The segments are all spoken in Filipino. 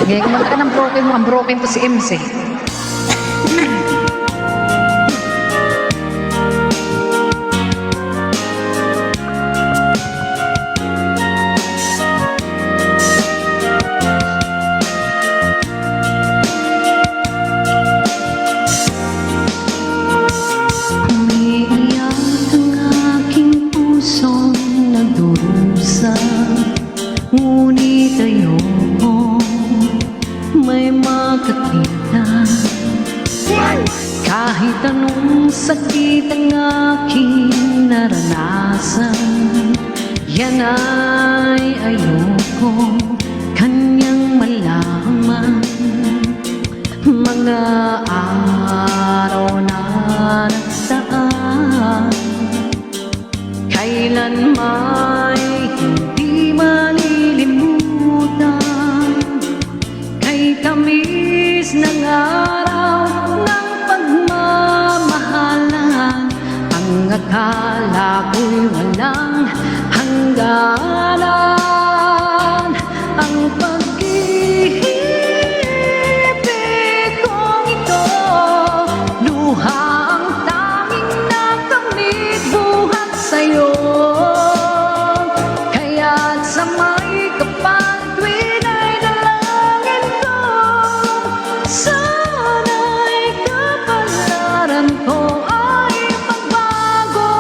Sige, kumanta ka ng broken mo. Ang broken to si MC. Umiiyak ang aking pusong nagdurusa, ngunit ayoko may makakita. Kahit anong sakit ang aking naranasan, yan ay ayoko kanyang malaman. Mga araw na nagdaan, kailan may hindi malilimutan. Kay tamis ng araw ng pagmamahalan, ang akala ko'y walang hangganan. Ang pag-ibig kong ito, luha ang tanging nakamit buhat sa'yo. Kaya't sa may kapal tuwin ay dalangin ko, sana'y kapalaran ko ay magbago.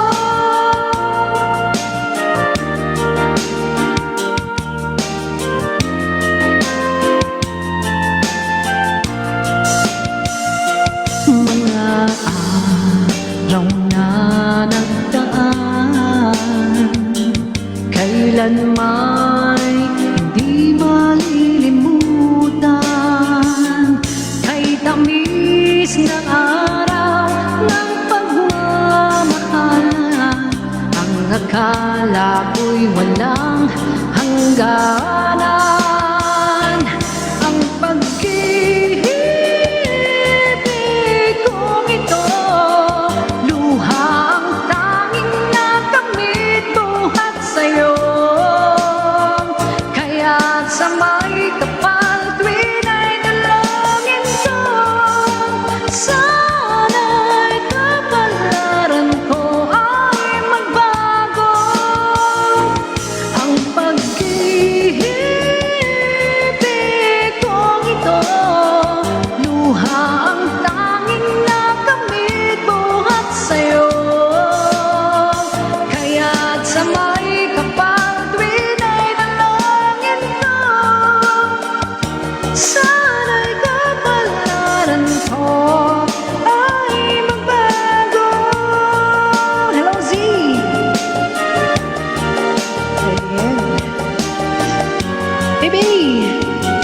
Mga araw na nagdaan, kailan may hindi malilimutan. Kay tamis ng araw ng pagmamahalan, ang akala ko'y walang hangganan. Ang pag-ibig kong ito, luha ang tanging nakamit buhat sa'yo. Kaya't sa